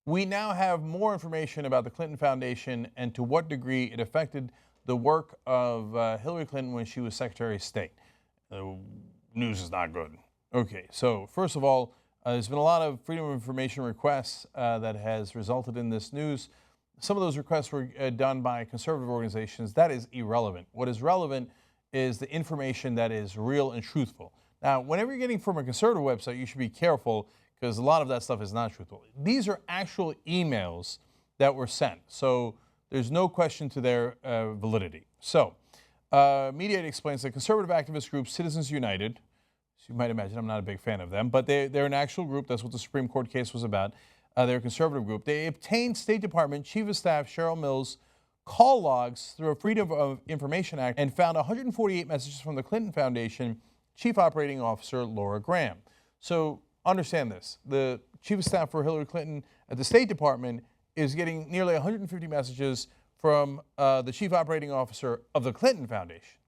We now have more information about the Clinton Foundation and to what degree it affected the work of Hillary Clinton when she was Secretary of State. The news is not good. Okay, so first of all, there's been a lot of Freedom of Information requests that has resulted in this news. Some of those requests were done by conservative organizations. That is irrelevant. What is relevant is the information that is real and truthful. Now, whenever you're getting from a conservative website, you should be careful because a lot of that stuff is not truthful. These are actual emails that were sent, so there's no question to their validity. So, Mediaite explains that conservative activist group Citizens United, as you might imagine, I'm not a big fan of them, but they're an actual group. That's what the Supreme Court case was about. They're a conservative group. They obtained State Department Chief of Staff Cheryl Mills' call logs through a Freedom of Information Act and found 148 messages from the Clinton Foundation Chief Operating Officer Laura Graham. So understand this. The Chief of Staff for Hillary Clinton at the State Department is getting nearly 150 messages from the Chief Operating Officer of the Clinton Foundation.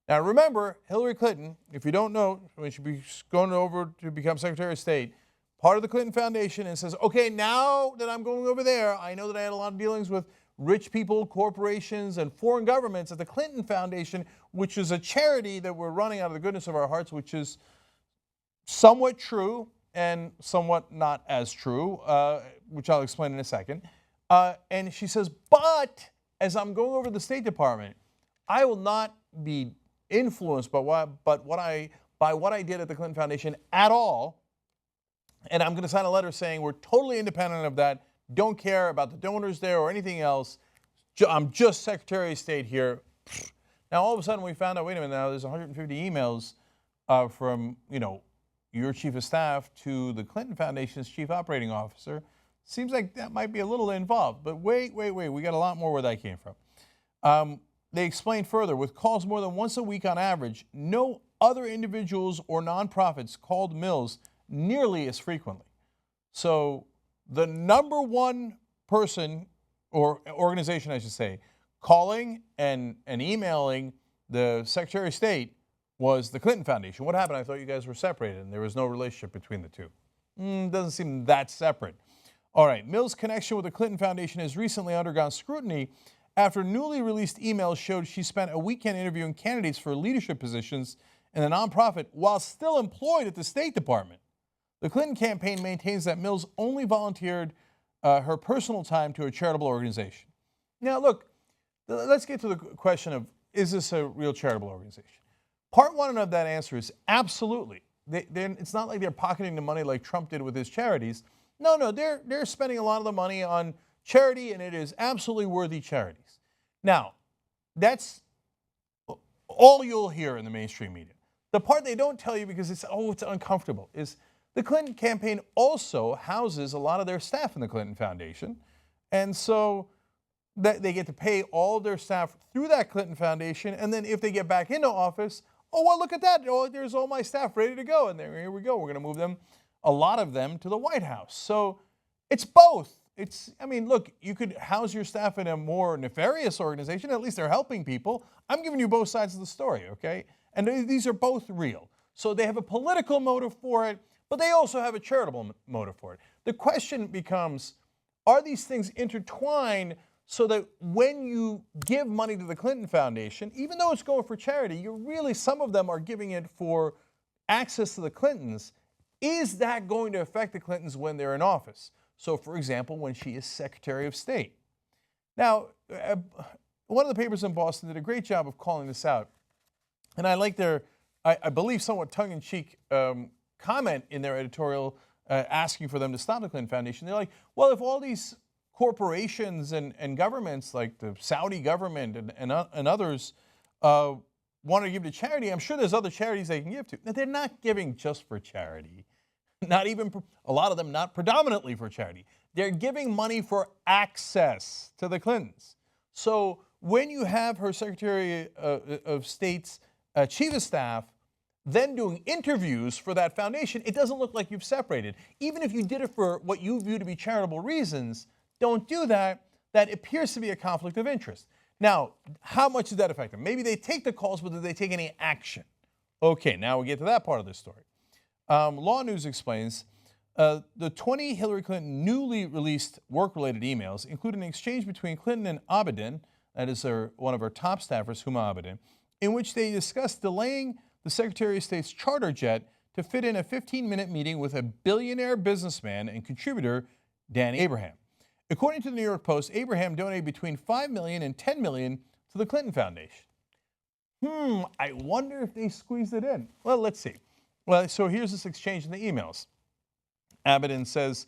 Now remember, Hillary Clinton, if you don't know, when she be going over to become Secretary of State, part of the Clinton Foundation, and says, okay, now that I'm going over there, I know that I had a lot of dealings with rich people, corporations, and foreign governments at the Clinton Foundation, which is a charity that we're running out of the goodness of our hearts, which is somewhat true and somewhat not as true, which I'll explain in a second. And she says, but as I'm going over to the State Department, I will not be influenced by what I did at the Clinton Foundation at all. And I'm going to sign a letter saying we're totally independent of that, don't care about the donors there or anything else. I'm just Secretary of State here. Now, all of a sudden, we found out, wait a minute, now there's 150 emails from, your Chief of Staff to the Clinton Foundation's Chief Operating Officer. Seems like that might be a little involved, but wait, we got a lot more where that came from. They explain further, with calls more than once a week on average, no other individuals or nonprofits called Mills nearly as frequently. So the number one person, or organization I should say, calling and emailing the Secretary of State was the Clinton Foundation. What happened? I thought you guys were separated and there was no relationship between the two. Doesn't seem that separate. All right, Mills' connection with the Clinton Foundation has recently undergone scrutiny after newly released emails showed she spent a weekend interviewing candidates for leadership positions in the nonprofit while still employed at the State Department. The Clinton campaign maintains that Mills only volunteered her personal time to a charitable organization. Now, look, let's get to the question of, is this a real charitable organization? Part one of that answer is absolutely. It's not like they're pocketing the money like Trump did with his charities. No, they're spending a lot of the money on charity, and it is absolutely worthy charities. Now, that's all you'll hear in the mainstream media. The part they don't tell you because it's uncomfortable is the Clinton campaign also houses a lot of their staff in the Clinton Foundation, and so they get to pay all of their staff through that Clinton Foundation, and then if they get back into office, oh, well, look at that. Oh, there's all my staff ready to go, and here we go. We're going to move them, a lot of them, to the White House. So it's both. Look, you could house your staff in a more nefarious organization. At least they're helping people. I'm giving you both sides of the story, okay? And these are both real. So they have a political motive for it, but they also have a charitable motive for it. The question becomes, are these things intertwined so that when you give money to the Clinton Foundation, even though it's going for charity, some of them are giving it for access to the Clintons. Is that going to affect the Clintons when they're in office? So, for example, when she is Secretary of State. Now, one of the papers in Boston did a great job of calling this out. And I like their, I believe, somewhat tongue-in-cheek comment in their editorial asking for them to stop the Clinton Foundation. They're like, well, if all these corporations and governments like the Saudi government and others want to give to charity, I'm sure there's other charities they can give to. Now, they're not giving just for charity. Not even, a lot of them not predominantly for charity. They're giving money for access to the Clintons. So when you have her Secretary of State's Chief of Staff then doing interviews for that foundation, it doesn't look like you've separated. Even if you did it for what you view to be charitable reasons, don't do that. That appears to be a conflict of interest. Now, how much does that affect them? Maybe they take the calls, but do they take any action? Okay, now we get to that part of the story. Law News explains The 20 Hillary Clinton newly released work-related emails include an exchange between Clinton and Abedin, that is one of her top staffers, Huma Abedin, in which they discussed delaying the Secretary of State's charter jet to fit in a 15-minute meeting with a billionaire businessman and contributor, Danny Abraham. According to the New York Post, Abraham donated between $5 million and $10 million to the Clinton Foundation. I wonder if they squeezed it in. Well, let's see. Well, so here's this exchange in the emails. Abedin says,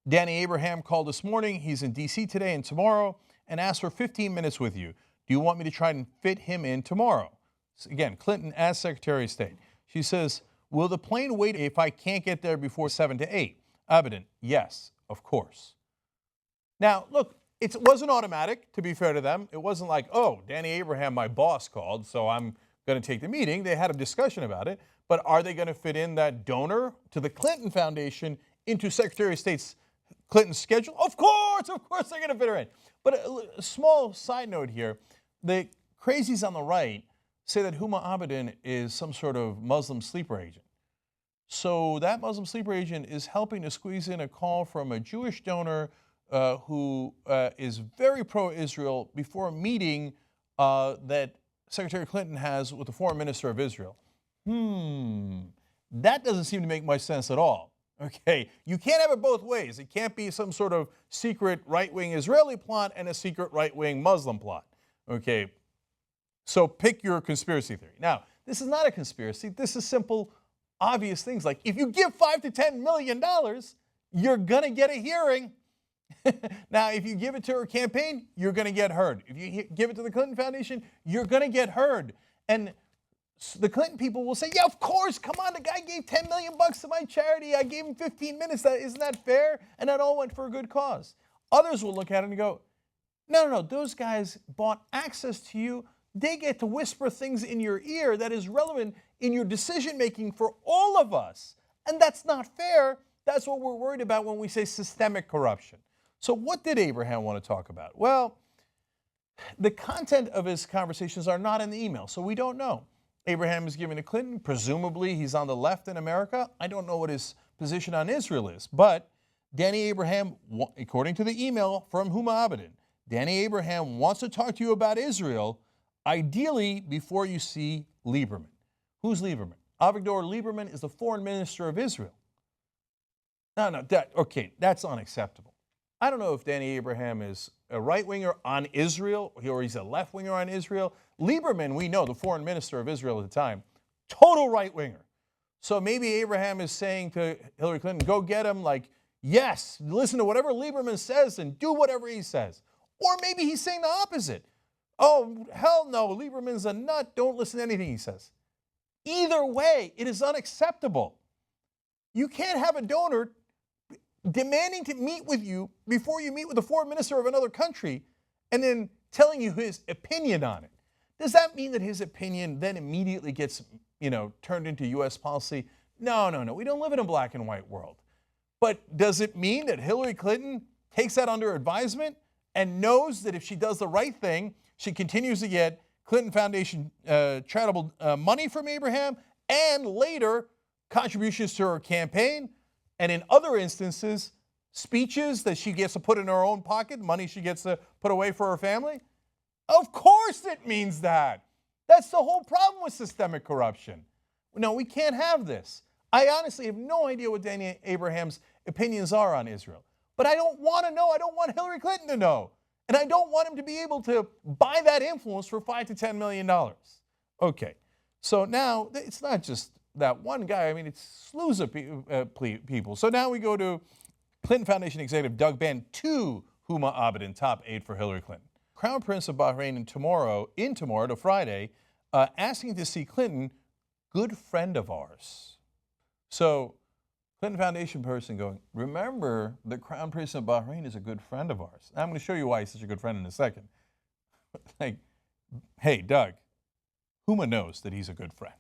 Danny Abraham called this morning. He's in D.C. today and tomorrow and asked for 15 minutes with you. Do you want me to try and fit him in tomorrow? So again, Clinton as Secretary of State. She says, will the plane wait if I can't get there before 7 to 8? Abedin, yes, of course. Now, look, it wasn't automatic, to be fair to them. It wasn't like, oh, Danny Abraham, my boss, called, so I'm going to take the meeting. They had a discussion about it. But are they going to fit in that donor to the Clinton Foundation into Secretary of State's Clinton's schedule? Of course they're going to fit her in. But a small side note here, the crazies on the right say that Huma Abedin is some sort of Muslim sleeper agent. So that Muslim sleeper agent is helping to squeeze in a call from a Jewish donor who is very pro-Israel before a meeting that Secretary Clinton has with the foreign minister of Israel. That doesn't seem to make much sense at all. Okay, you can't have it both ways. It can't be some sort of secret right-wing Israeli plot and a secret right-wing Muslim plot. Okay, so pick your conspiracy theory. Now, this is not a conspiracy. This is simple, obvious things like if you give $5 to $10 million, you're going to get a hearing. Now, if you give it to her campaign, you're going to get heard. If you give it to the Clinton Foundation, you're going to get heard. And the Clinton people will say, yeah, of course, come on, the guy gave $10 million to my charity. I gave him 15 minutes. Isn't that fair? And that all went for a good cause. Others will look at it and go, no, those guys bought access to you. They get to whisper things in your ear that is relevant in your decision-making for all of us. And that's not fair. That's what we're worried about when we say systemic corruption. So what did Abraham want to talk about? Well, the content of his conversations are not in the email, so we don't know. Abraham is giving to Clinton. Presumably, he's on the left in America. I don't know what his position on Israel is. But Danny Abraham, according to the email from Huma Abedin, Danny Abraham wants to talk to you about Israel, ideally before you see Lieberman. Who's Lieberman? Avigdor Lieberman is the foreign minister of Israel. No, that's unacceptable. I don't know if Danny Abraham is a right-winger on Israel or he's a left-winger on Israel. Lieberman, we know, the foreign minister of Israel at the time, total right-winger. So maybe Abraham is saying to Hillary Clinton, go get him, like, yes, listen to whatever Lieberman says and do whatever he says. Or maybe he's saying the opposite. Oh, hell no, Lieberman's a nut, don't listen to anything he says. Either way, it is unacceptable. You can't have a donor demanding to meet with you before you meet with the foreign minister of another country and then telling you his opinion on it. Does that mean that his opinion then immediately gets, turned into U.S. policy? No. We don't live in a black and white world. But does it mean that Hillary Clinton takes that under advisement and knows that if she does the right thing, she continues to get Clinton Foundation charitable money from Abraham and later contributions to her campaign? And in other instances, speeches that she gets to put in her own pocket, money she gets to put away for her family? Of course it means that. That's the whole problem with systemic corruption. No, we can't have this. I honestly have no idea what Danny Abraham's opinions are on Israel. But I don't want to know. I don't want Hillary Clinton to know. And I don't want him to be able to buy that influence for $5 to $10 million. Okay, so now it's not just that one guy. I mean, it's slews of people. So now we go to Clinton Foundation executive Doug Bann to Huma Abedin, top aide for Hillary Clinton. Crown Prince of Bahrain tomorrow to Friday, asking to see Clinton, good friend of ours. So Clinton Foundation person going, remember the Crown Prince of Bahrain is a good friend of ours. I'm going to show you why he's such a good friend in a second. Like, hey, Doug, Huma knows that he's a good friend.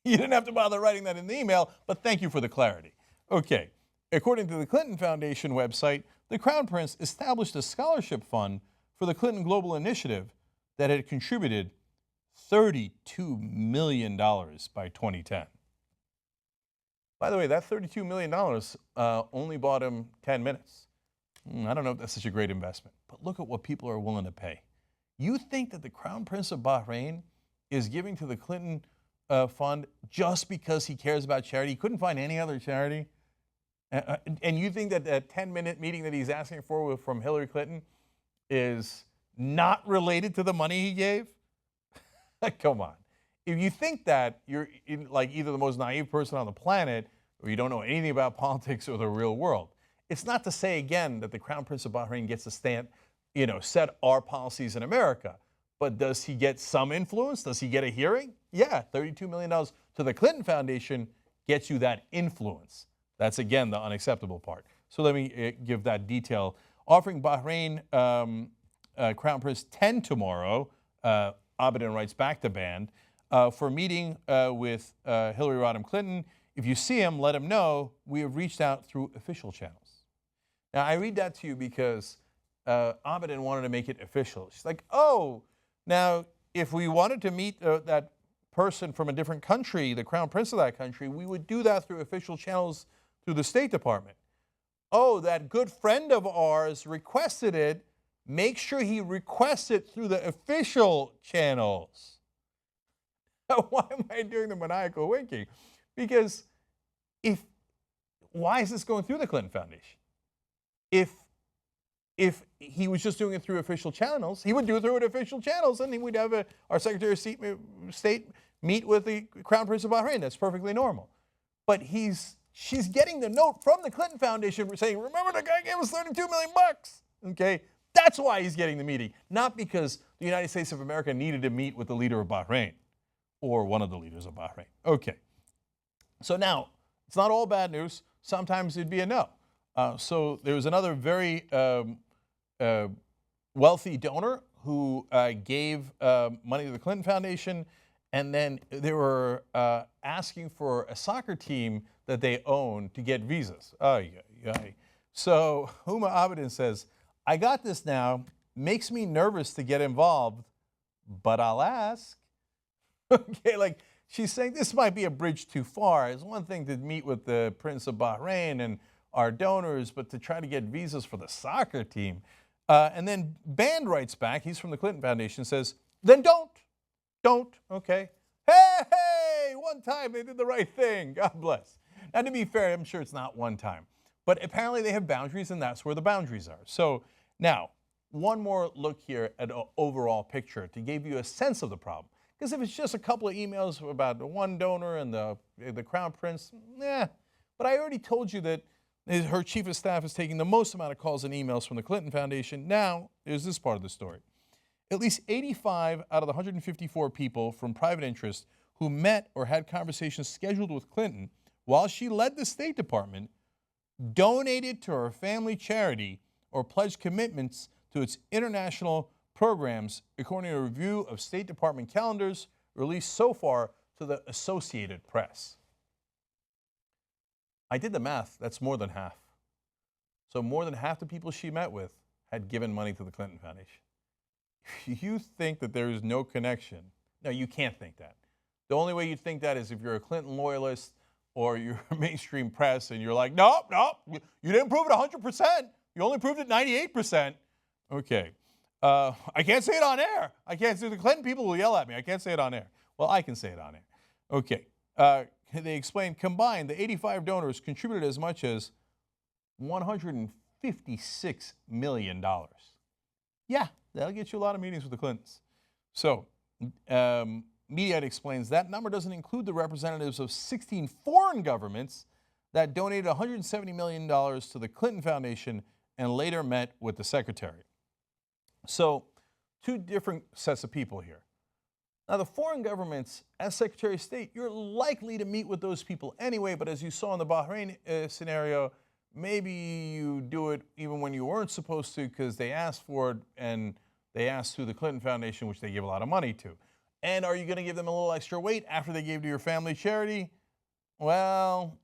You didn't have to bother writing that in the email, but thank you for the clarity. Okay, according to the Clinton Foundation website, the Crown Prince established a scholarship fund for the Clinton Global Initiative that had contributed $32 million by 2010. By the way, that $32 million only bought him 10 minutes. I don't know if that's such a great investment, but look at what people are willing to pay. You think that the Crown Prince of Bahrain is giving to the Clinton fund just because he cares about charity? He couldn't find any other charity? And you think that that 10-minute meeting that he's asking for from Hillary Clinton is not related to the money he gave? Come on. If you think that, you're like either the most naive person on the planet or you don't know anything about politics or the real world. It's not to say, again, that the Crown Prince of Bahrain gets to set our policies in America. But does he get some influence? Does he get a hearing? Yeah, $32 million to the Clinton Foundation gets you that influence. That's, again, the unacceptable part. So let me give that detail. Offering Bahrain Crown Prince 10 tomorrow, Abedin writes back to Band, for meeting with Hillary Rodham Clinton. If you see him, let him know we have reached out through official channels. Now, I read that to you because Abedin wanted to make it official. She's like, oh, now, if we wanted to meet that person from a different country, the Crown Prince of that country, we would do that through official channels through the State Department. Oh, that good friend of ours requested it. Make sure he requests it through the official channels. Now, why am I doing the maniacal winking? Because why is this going through the Clinton Foundation? If he was just doing it through official channels, he would do it through official channels, and he would have our Secretary of State meet with the Crown Prince of Bahrain. That's perfectly normal. But she's getting the note from the Clinton Foundation saying, remember the guy gave us $32 million, okay? That's why he's getting the meeting, not because the United States of America needed to meet with the leader of Bahrain or one of the leaders of Bahrain. Okay. So now, it's not all bad news. Sometimes it'd be a no. So there was another very wealthy donor who gave money to the Clinton Foundation, and then they were asking for a soccer team that they own to get visas. So Huma Abedin says, I got this now, makes me nervous to get involved, but I'll ask. Okay, like she's saying this might be a bridge too far. It's one thing to meet with the Prince of Bahrain and our donors, but to try to get visas for the soccer team. And then Band writes back, he's from the Clinton Foundation, says, then don't, okay? Hey, one time they did the right thing, God bless. Now to be fair, I'm sure it's not one time, but apparently they have boundaries and that's where the boundaries are. So now, one more look here at an overall picture to give you a sense of the problem. Because if it's just a couple of emails about the one donor and the Crown Prince, but I already told you that her chief of staff is taking the most amount of calls and emails from the Clinton Foundation. Now, here's this part of the story. At least 85 out of the 154 people from private interest who met or had conversations scheduled with Clinton while she led the State Department donated to her family charity or pledged commitments to its international programs, according to a review of State Department calendars released so far to the Associated Press. I did the math, that's more than half. So more than half the people she met with had given money to the Clinton Foundation. You think that there is no connection? No, you can't think that. The only way you think that is if you're a Clinton loyalist or you're mainstream press and you're like, no, you didn't prove it 100%. You only proved it 98%. Okay. I can't say it on air. I can't say the Clinton people will yell at me. I can't say it on air. Well, I can say it on air. Okay. They explained combined, the 85 donors contributed as much as $156 million. Yeah, that'll get you a lot of meetings with the Clintons. So, Mediaite explains that number doesn't include the representatives of 16 foreign governments that donated $170 million to the Clinton Foundation and later met with the secretary. So, two different sets of people here. Now, the foreign governments, as Secretary of State, you're likely to meet with those people anyway, but as you saw in the Bahrain scenario, maybe you do it even when you weren't supposed to because they asked for it and they asked through the Clinton Foundation, which they give a lot of money to. And are you going to give them a little extra weight after they gave to your family charity? Well,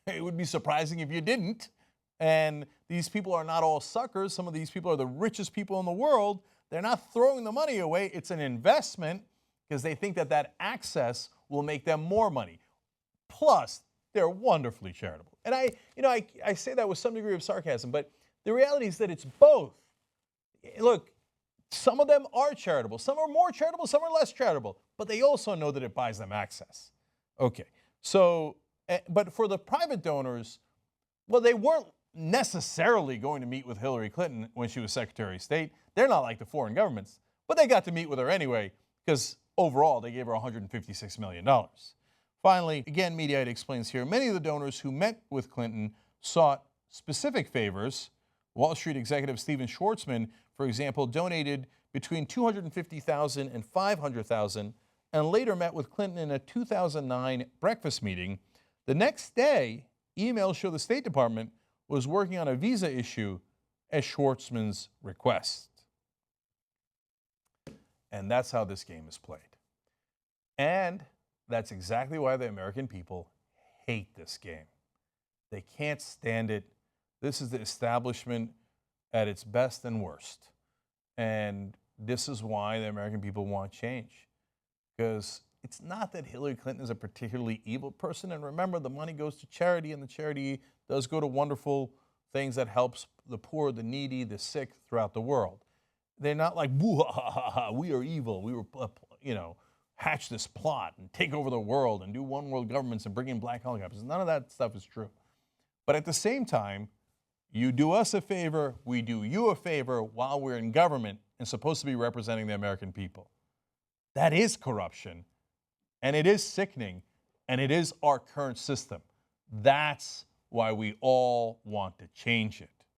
it would be surprising if you didn't. And these people are not all suckers. Some of these people are the richest people in the world. They're not throwing the money away. It's an investment because they think that that access will make them more money. Plus, They're wonderfully charitable. And I say that with some degree of sarcasm, but the reality is that it's both. Look, some of them are charitable. Some are more charitable, some are less charitable, but they also know that it buys them access. Okay, so, but for the private donors, well, they weren't necessarily going to meet with Hillary Clinton when she was Secretary of State. They're not like the foreign governments, but they got to meet with her anyway because overall they gave her $156 million. Finally, again, Mediaite explains here, many of the donors who met with Clinton sought specific favors. Wall Street executive Stephen Schwarzman, for example, donated between $250,000 and $500,000 and later met with Clinton in a 2009 breakfast meeting. The next day, emails show the State Department was working on a visa issue at Schwarzman's request. And that's how this game is played. And that's exactly why the American people hate this game. They can't stand it. This is the establishment at its best and worst. And this is why the American people want change. Because it's not that Hillary Clinton is a particularly evil person. And remember, the money goes to charity, and the charity does go to wonderful things that helps the poor, the needy, the sick throughout the world. They're not like, boo, ha, ha, ha, we are evil. We were, hatch this plot and take over the world and do one world governments and bring in black helicopters. None of that stuff is true. But at the same time, you do us a favor, we do you a favor while we're in government and supposed to be representing the American people. That is corruption, and it is sickening, and it is our current system. That's why we all want to change it.